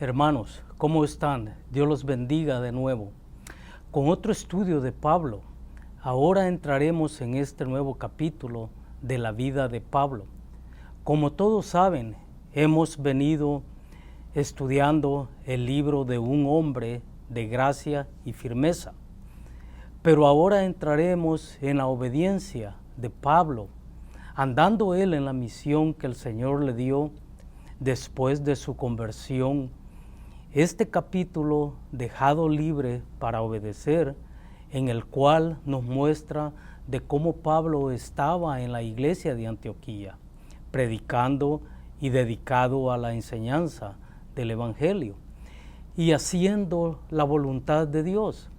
Hermanos, ¿cómo están? Dios los bendiga de nuevo. Con otro estudio de Pablo, ahora entraremos en este nuevo capítulo de la vida de Pablo. Como todos saben, hemos venido estudiando el libro de un hombre de gracia y firmeza. Pero ahora entraremos en la obediencia de Pablo, andando él en la misión que el Señor le dio después de su conversión. Este capítulo, dejado libre para obedecer, en el cual nos muestra de cómo Pablo estaba en la iglesia de Antioquía, predicando y dedicado a la enseñanza del Evangelio y haciendo la voluntad de Dios.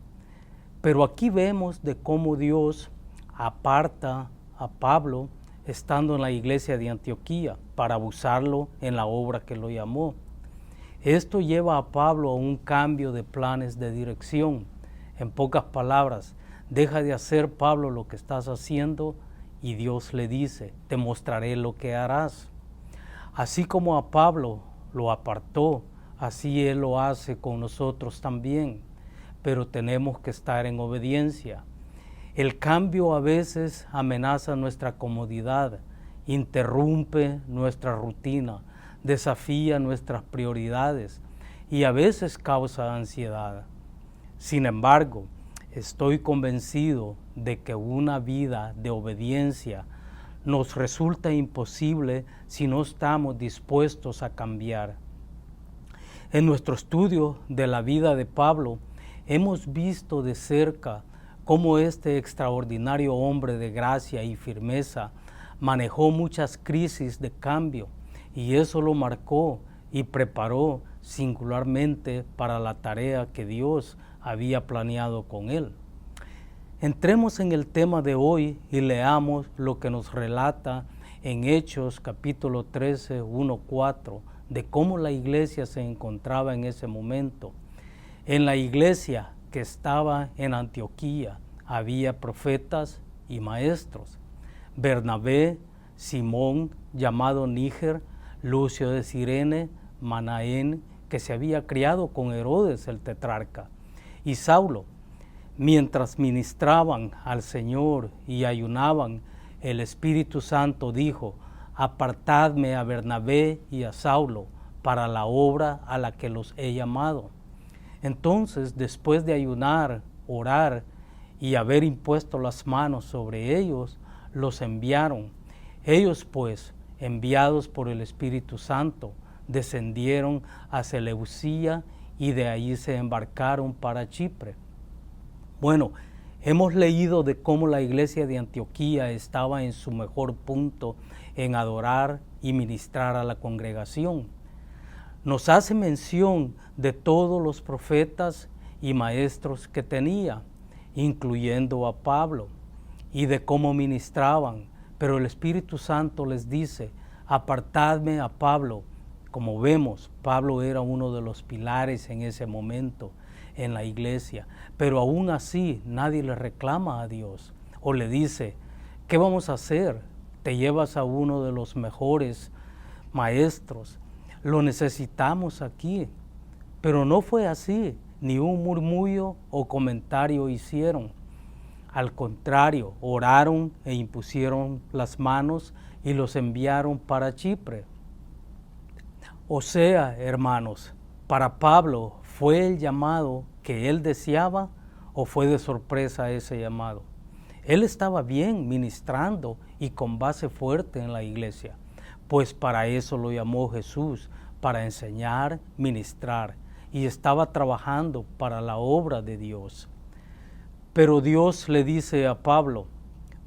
Pero aquí vemos de cómo Dios aparta a Pablo estando en la iglesia de Antioquía para usarlo en la obra que lo llamó. Esto lleva a Pablo a un cambio de planes de dirección. En pocas palabras, deja de hacer Pablo lo que estás haciendo y Dios le dice, te mostraré lo que harás. Así como a Pablo lo apartó, así Él lo hace con nosotros también, pero tenemos que estar en obediencia. El cambio a veces amenaza nuestra comodidad, interrumpe nuestra rutina, desafía nuestras prioridades y a veces causa ansiedad. Sin embargo, estoy convencido de que una vida de obediencia nos resulta imposible si no estamos dispuestos a cambiar. En nuestro estudio de la vida de Pablo, hemos visto de cerca cómo este extraordinario hombre de gracia y firmeza manejó muchas crisis de cambio y eso lo marcó y preparó singularmente para la tarea que Dios había planeado con él. Entremos en el tema de hoy y leamos lo que nos relata en Hechos capítulo 13, 1-4, de cómo la iglesia se encontraba en ese momento. En la iglesia que estaba en Antioquía había profetas y maestros. Bernabé, Simón, llamado Níger, Lucio de Cirene, Manaén, que se había criado con Herodes el tetrarca, y Saulo. Mientras ministraban al Señor y ayunaban, el Espíritu Santo dijo, apartadme a Bernabé y a Saulo para la obra a la que los he llamado. Entonces, después de ayunar, orar y haber impuesto las manos sobre ellos, los enviaron. Ellos, pues, enviados por el Espíritu Santo, descendieron a Seleucía y de allí se embarcaron para Chipre. Bueno, hemos leído de cómo la iglesia de Antioquía estaba en su mejor punto en adorar y ministrar a la congregación. Nos hace mención de todos los profetas y maestros que tenía, incluyendo a Pablo, y de cómo ministraban, pero el Espíritu Santo les dice, apartadme a Pablo. Como vemos, Pablo era uno de los pilares en ese momento en la iglesia, pero aún así nadie le reclama a Dios o le dice, ¿qué vamos a hacer? Te llevas a uno de los mejores maestros, lo necesitamos aquí, pero no fue así, ni un murmullo o comentario hicieron. Al contrario, oraron e impusieron las manos y los enviaron para Chipre. O sea, hermanos, para Pablo, ¿fue el llamado que él deseaba o fue de sorpresa ese llamado? Él estaba bien ministrando y con base fuerte en la iglesia, pues para eso lo llamó Jesús, para enseñar, ministrar, y estaba trabajando para la obra de Dios. Pero Dios le dice a Pablo,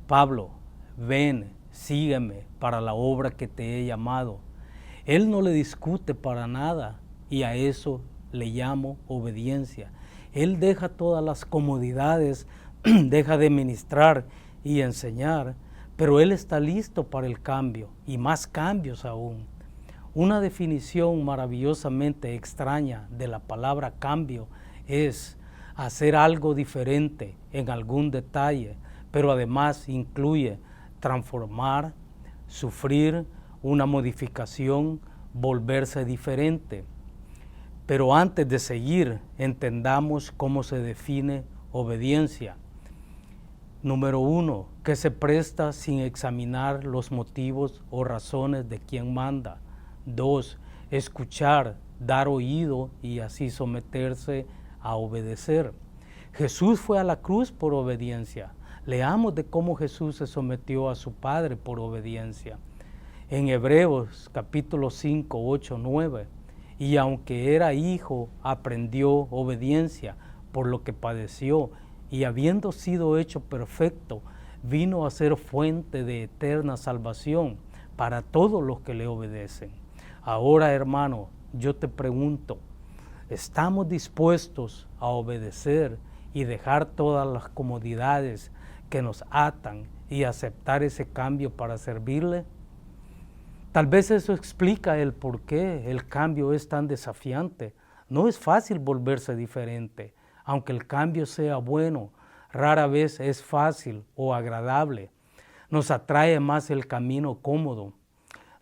Pablo, ven, sígueme para la obra que te he llamado. Él no le discute para nada y a eso le llamo obediencia. Él deja todas las comodidades, deja de ministrar y enseñar, pero él está listo para el cambio y más cambios aún. Una definición maravillosamente extraña de la palabra cambio es hacer algo diferente en algún detalle, pero además incluye transformar, sufrir una modificación, volverse diferente. Pero antes de seguir, entendamos cómo se define obediencia. Número 1, que se presta sin examinar los motivos o razones de quien manda. 2, escuchar, dar oído y así someterse a obedecer. Jesús fue a la cruz por obediencia. Leamos de cómo Jesús se sometió a su Padre por obediencia. En Hebreos capítulo 5, 8, 9. Y aunque era hijo, aprendió obediencia por lo que padeció, y habiendo sido hecho perfecto, vino a ser fuente de eterna salvación para todos los que le obedecen. Ahora, hermano, yo te pregunto, ¿estamos dispuestos a obedecer y dejar todas las comodidades que nos atan y aceptar ese cambio para servirle? Tal vez eso explica el por qué el cambio es tan desafiante. No es fácil volverse diferente. Aunque el cambio sea bueno, rara vez es fácil o agradable. Nos atrae más el camino cómodo.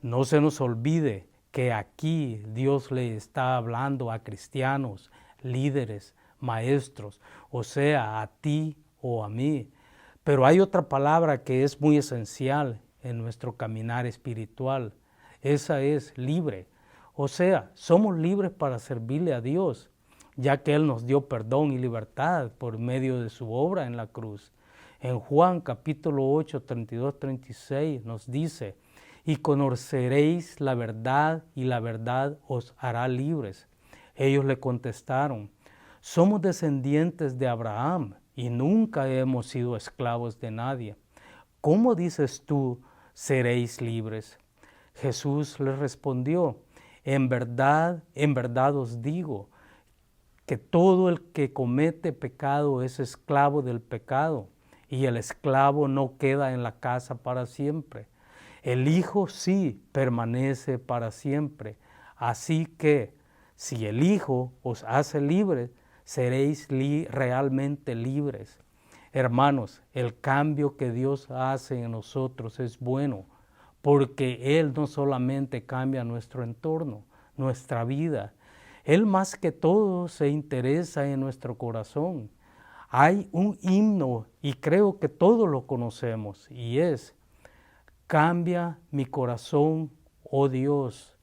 No se nos olvide que aquí Dios le está hablando a cristianos, líderes, maestros, o sea, a ti o a mí. Pero hay otra palabra que es muy esencial en nuestro caminar espiritual. Esa es libre. O sea, somos libres para servirle a Dios, ya que Él nos dio perdón y libertad por medio de su obra en la cruz. En Juan capítulo 8, 32, 36 nos dice, y conoceréis la verdad y la verdad os hará libres. Ellos le contestaron, somos descendientes de Abraham y nunca hemos sido esclavos de nadie. ¿Cómo dices tú, seréis libres? Jesús les respondió, en verdad os digo, que todo el que comete pecado es esclavo del pecado, y el esclavo no queda en la casa para siempre. El Hijo sí permanece para siempre. Así que, si el Hijo os hace libres, seréis realmente libres. Hermanos, el cambio que Dios hace en nosotros es bueno, porque Él no solamente cambia nuestro entorno, nuestra vida, Él más que todo se interesa en nuestro corazón. Hay un himno, y creo que todos lo conocemos, y es, cambia mi corazón, oh Dios,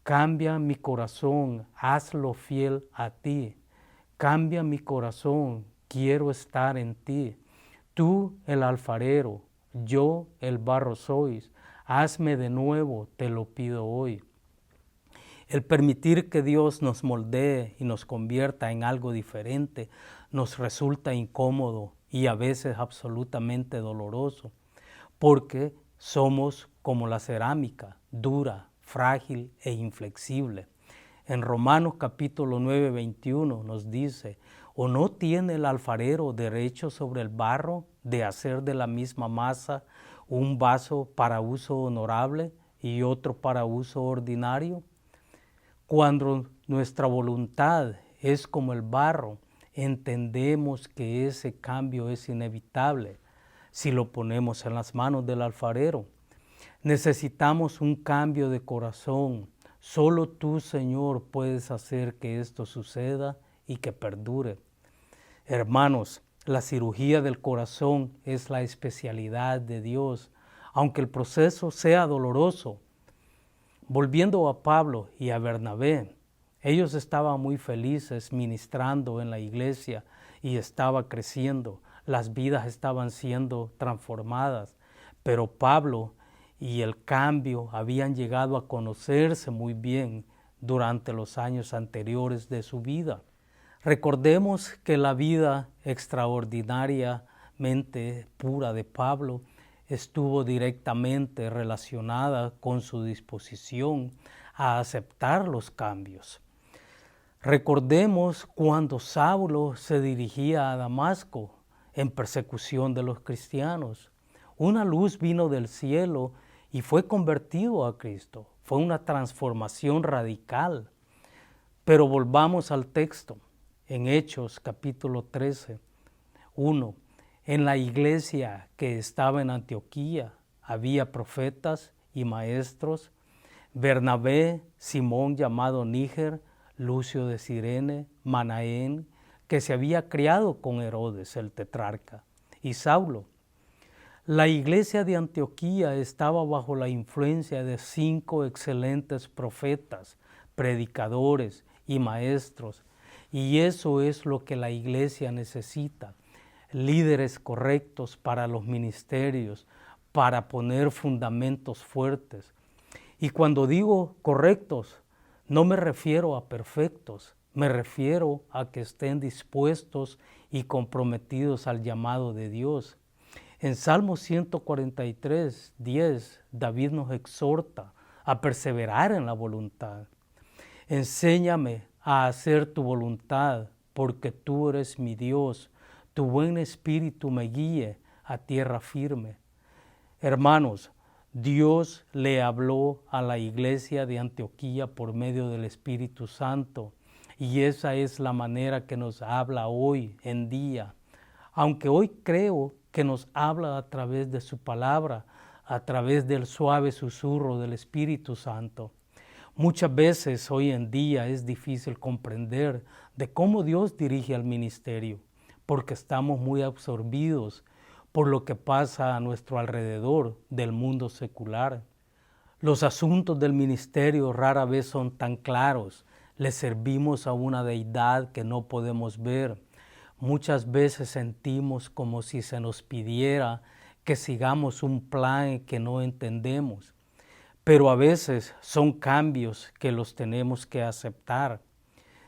cambia mi corazón, hazlo fiel a ti. Cambia mi corazón, quiero estar en ti. Tú el alfarero, yo el barro sois, hazme de nuevo, te lo pido hoy. El permitir que Dios nos moldee y nos convierta en algo diferente nos resulta incómodo y a veces absolutamente doloroso, porque somos como la cerámica, dura, frágil e inflexible. En Romanos capítulo 9, 21 nos dice, ¿o no tiene el alfarero derecho sobre el barro de hacer de la misma masa un vaso para uso honorable y otro para uso ordinario? Cuando nuestra voluntad es como el barro, entendemos que ese cambio es inevitable si lo ponemos en las manos del alfarero. Necesitamos un cambio de corazón. Solo tú, Señor, puedes hacer que esto suceda y que perdure. Hermanos, la cirugía del corazón es la especialidad de Dios, aunque el proceso sea doloroso. Volviendo a Pablo y a Bernabé, ellos estaban muy felices ministrando en la iglesia y estaba creciendo, las vidas estaban siendo transformadas, pero Pablo y el cambio habían llegado a conocerse muy bien durante los años anteriores de su vida. Recordemos que la vida extraordinariamente pura de Pablo estuvo directamente relacionada con su disposición a aceptar los cambios. Recordemos cuando Saulo se dirigía a Damasco en persecución de los cristianos. Una luz vino del cielo y fue convertido a Cristo. Fue una transformación radical. Pero volvamos al texto. En Hechos capítulo 13, 1. En la iglesia que estaba en Antioquía había profetas y maestros, Bernabé, Simón llamado Níger, Lucio de Cirene, Manaén, que se había criado con Herodes el tetrarca, y Saulo. La iglesia de Antioquía estaba bajo la influencia de 5 excelentes profetas, predicadores y maestros, y eso es lo que la iglesia necesita, líderes correctos para los ministerios, para poner fundamentos fuertes. Y cuando digo correctos, no me refiero a perfectos, me refiero a que estén dispuestos y comprometidos al llamado de Dios. En Salmo 143, 10, David nos exhorta a perseverar en la voluntad. Enséñame a hacer tu voluntad, porque tú eres mi Dios. Tu buen espíritu me guíe a tierra firme. Hermanos, Dios le habló a la iglesia de Antioquía por medio del Espíritu Santo, y esa es la manera que nos habla hoy en día. Aunque hoy creo que nos habla a través de su palabra, a través del suave susurro del Espíritu Santo. Muchas veces hoy en día es difícil comprender de cómo Dios dirige al ministerio, porque estamos muy absorbidos por lo que pasa a nuestro alrededor del mundo secular. Los asuntos del ministerio rara vez son tan claros. Le servimos a una deidad que no podemos ver. Muchas veces sentimos como si se nos pidiera que sigamos un plan que no entendemos, pero a veces son cambios que los tenemos que aceptar.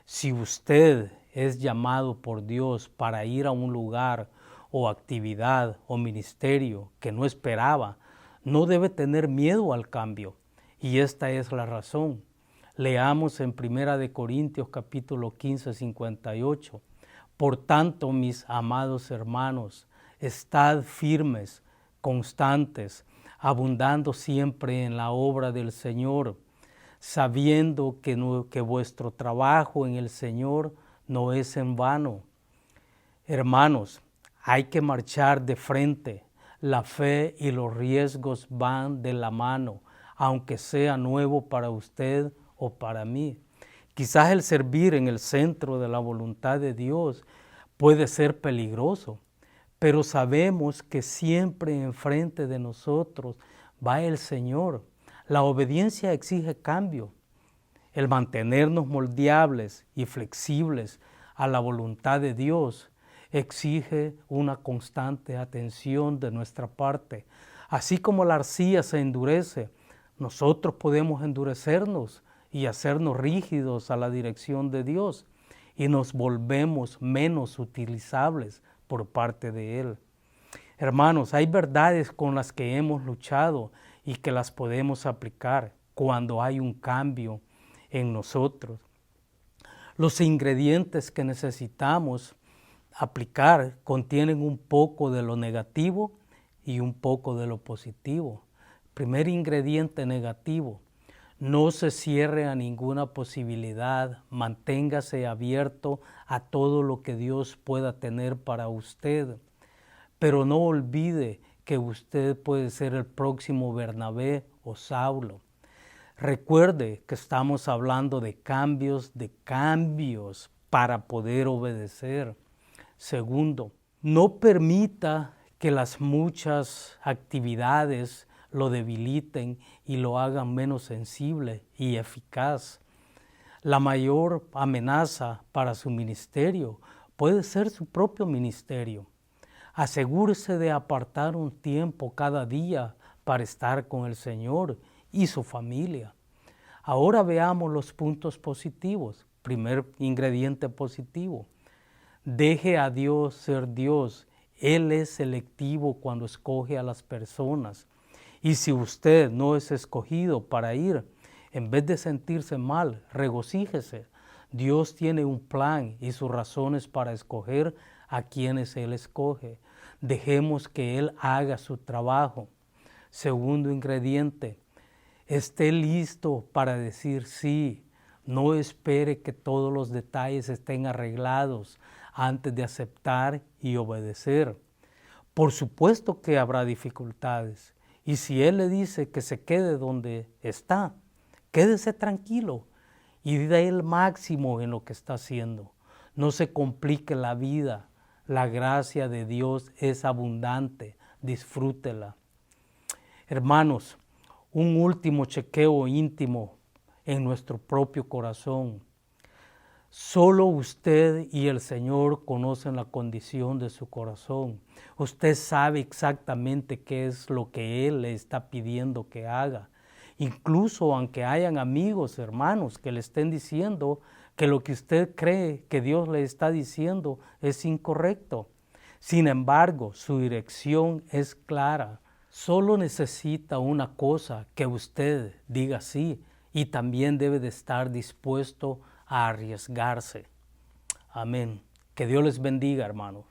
Si usted es llamado por Dios para ir a un lugar o actividad o ministerio que no esperaba, no debe tener miedo al cambio, y esta es la razón. Leamos en 1 Corintios capítulo 15, 58. Por tanto, mis amados hermanos, estad firmes, constantes, abundando siempre en la obra del Señor, sabiendo que vuestro trabajo en el Señor no es en vano. Hermanos, hay que marchar de frente. La fe y los riesgos van de la mano, aunque sea nuevo para usted o para mí. Quizás el servir en el centro de la voluntad de Dios puede ser peligroso, pero sabemos que siempre enfrente de nosotros va el Señor. La obediencia exige cambio. El mantenernos moldeables y flexibles a la voluntad de Dios exige una constante atención de nuestra parte. Así como la arcilla se endurece, nosotros podemos endurecernos y hacernos rígidos a la dirección de Dios, y nos volvemos menos utilizables por parte de Él. Hermanos, hay verdades con las que hemos luchado y que las podemos aplicar cuando hay un cambio en nosotros. Los ingredientes que necesitamos aplicar contienen un poco de lo negativo y un poco de lo positivo. Primer ingrediente negativo: no se cierre a ninguna posibilidad, manténgase abierto a todo lo que Dios pueda tener para usted. Pero no olvide que usted puede ser el próximo Bernabé o Saulo. Recuerde que estamos hablando de cambios para poder obedecer. Segundo, no permita que las muchas actividades lo debiliten y lo hagan menos sensible y eficaz. La mayor amenaza para su ministerio puede ser su propio ministerio. Asegúrese de apartar un tiempo cada día para estar con el Señor y su familia. Ahora veamos los puntos positivos. Primer ingrediente positivo: deje a Dios ser Dios. Él es selectivo cuando escoge a las personas. Y si usted no es escogido para ir, en vez de sentirse mal, regocíjese. Dios tiene un plan y sus razones para escoger a quienes Él escoge. Dejemos que Él haga su trabajo. Segundo ingrediente: esté listo para decir sí. No espere que todos los detalles estén arreglados antes de aceptar y obedecer. Por supuesto que habrá dificultades. Y si Él le dice que se quede donde está, quédese tranquilo y dé el máximo en lo que está haciendo. No se complique la vida. La gracia de Dios es abundante. Disfrútela. Hermanos, un último chequeo íntimo en nuestro propio corazón. Solo usted y el Señor conocen la condición de su corazón. Usted sabe exactamente qué es lo que Él le está pidiendo que haga. Incluso aunque hayan amigos, hermanos, que le estén diciendo que lo que usted cree que Dios le está diciendo es incorrecto. Sin embargo, su dirección es clara. Solo necesita una cosa, que usted diga sí, y también debe de estar dispuesto a arriesgarse. Amén. Que Dios les bendiga, hermanos.